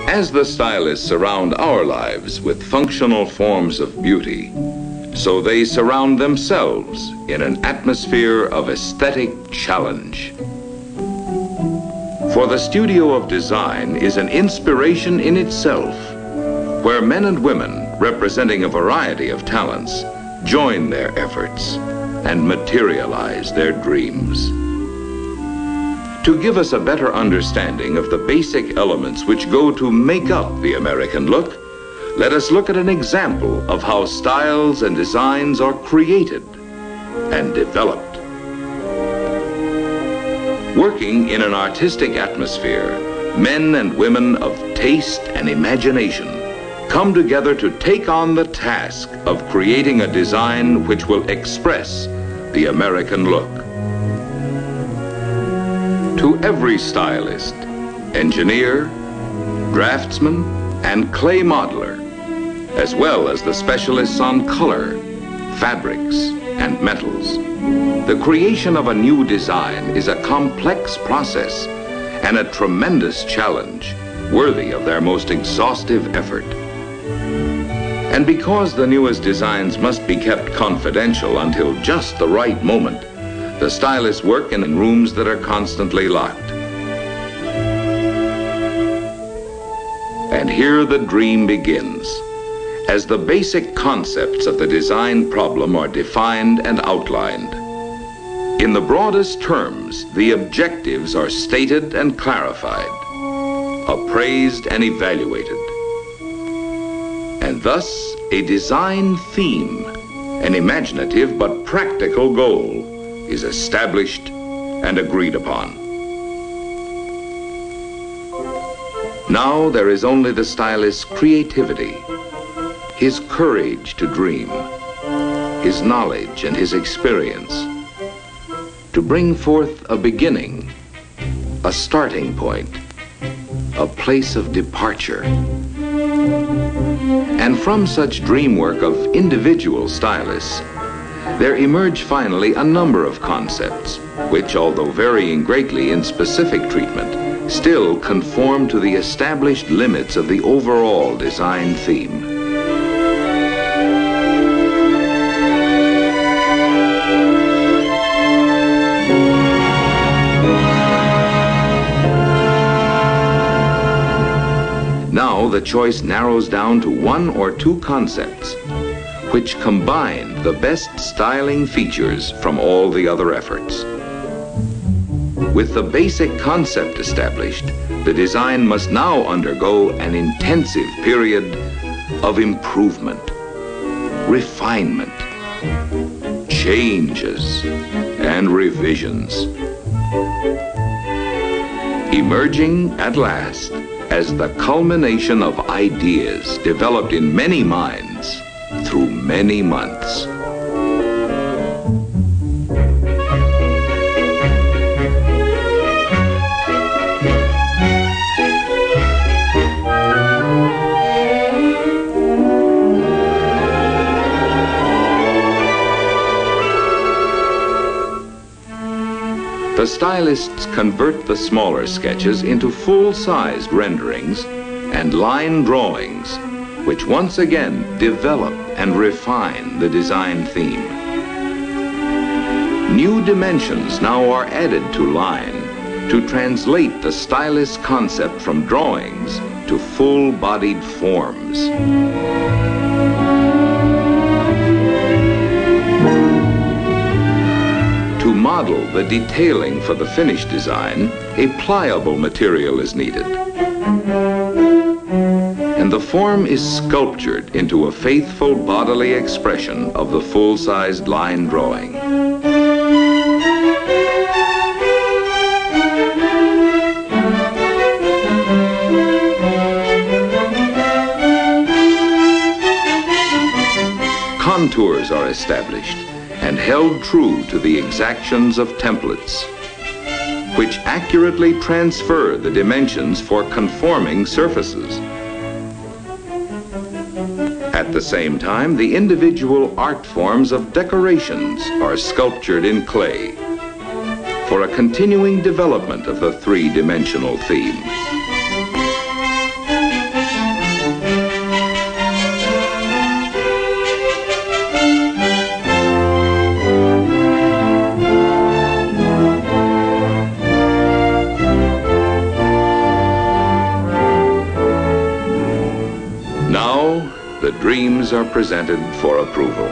As the stylists surround our lives with functional forms of beauty, so they surround themselves in an atmosphere of aesthetic challenge. For the studio of design is an inspiration in itself, where men and women representing a variety of talents join their efforts and materialize their dreams. To give us a better understanding of the basic elements which go to make up the American look, let us look at an example of how styles and designs are created and developed. Working in an artistic atmosphere, men and women of taste and imagination come together to take on the task of creating a design which will express the American look. To every stylist, engineer, draftsman, and clay modeler, as well as the specialists on color, fabrics, and metals, the creation of a new design is a complex process and a tremendous challenge worthy of their most exhaustive effort. And because the newest designs must be kept confidential until just the right moment, the stylists work in rooms that are constantly locked. And here the dream begins, as the basic concepts of the design problem are defined and outlined. In the broadest terms, the objectives are stated and clarified, appraised and evaluated. And thus, a design theme, an imaginative but practical goal, is established and agreed upon. Now there is only the stylist's creativity, his courage to dream, his knowledge and his experience, to bring forth a beginning, a starting point, a place of departure. And from such dream work of individual stylists, there emerge finally a number of concepts, which, although varying greatly in specific treatment, still conform to the established limits of the overall design theme. Now the choice narrows down to one or two concepts, which combine the best styling features from all the other efforts. With the basic concept established, the design must now undergo an intensive period of improvement, refinement, changes, and revisions, emerging at last as the culmination of ideas developed in many minds through many months. The stylists convert the smaller sketches into full-sized renderings and line drawings, which once again develop and refine the design theme. New dimensions now are added to line to translate the stylist's concept from drawings to full-bodied forms. To model the detailing for the finished design, a pliable material is needed. And the form is sculptured into a faithful bodily expression of the full-sized line drawing. Contours are established and held true to the exactions of templates, which accurately transfer the dimensions for conforming surfaces. At the same time, the individual art forms of decorations are sculptured in clay. for a continuing development of the three-dimensional theme. Now, the dreams are presented for approval.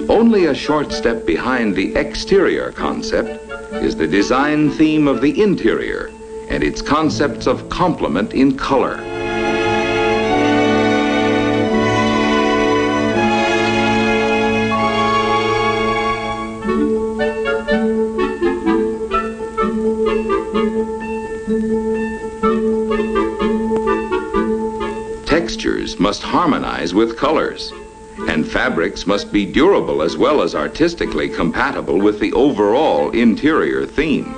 Only a short step behind the exterior concept is the design theme of the interior and its concepts of complement in color. Textures must harmonize with colors, and fabrics must be durable as well as artistically compatible with the overall interior theme.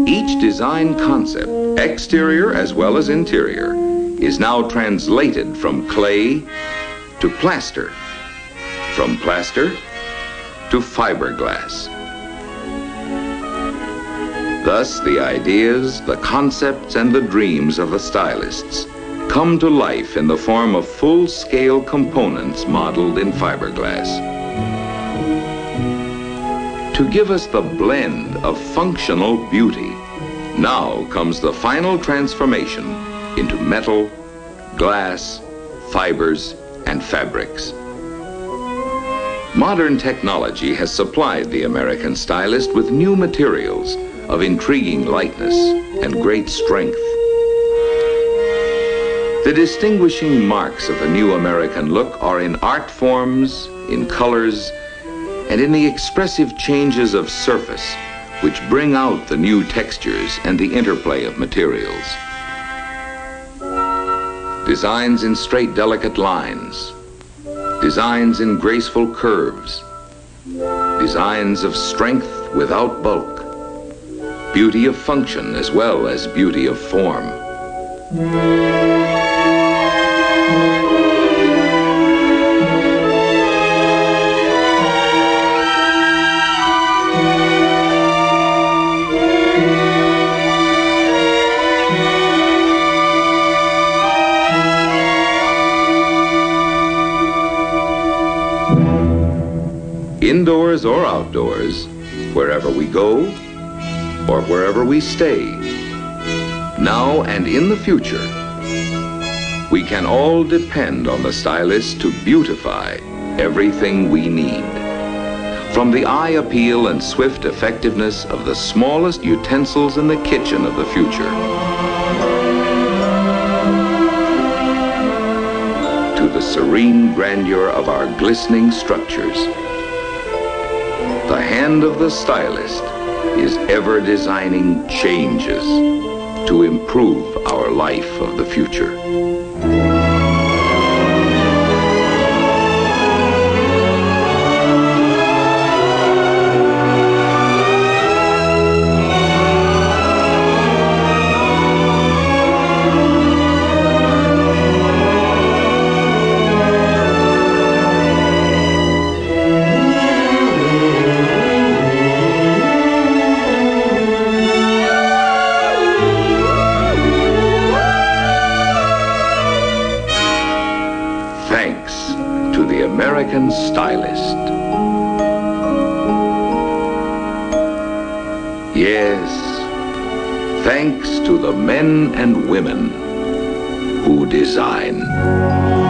Each design concept, exterior as well as interior, is now translated from clay to plaster, from plaster to fiberglass. Thus, the ideas, the concepts, and the dreams of the stylists come to life in the form of full-scale components modeled in fiberglass. To give us the blend of functional beauty, now comes the final transformation into metal, glass, fibers, and fabrics. Modern technology has supplied the American stylist with new materials of intriguing lightness and great strength. The distinguishing marks of the new American look are in art forms, in colors, and in the expressive changes of surface, which bring out the new textures and the interplay of materials. Designs in straight, delicate lines, designs in graceful curves, designs of strength without bulk, beauty of function as well as beauty of form. Indoors or outdoors, wherever we go or wherever we stay, now and in the future, we can all depend on the stylist to beautify everything we need. From the eye appeal and swift effectiveness of the smallest utensils in the kitchen of the future, to the serene grandeur of our glistening structures, the hand of the stylist is ever designing changes to improve our life of the future. to the American stylist. Yes, thanks to the men and women who design.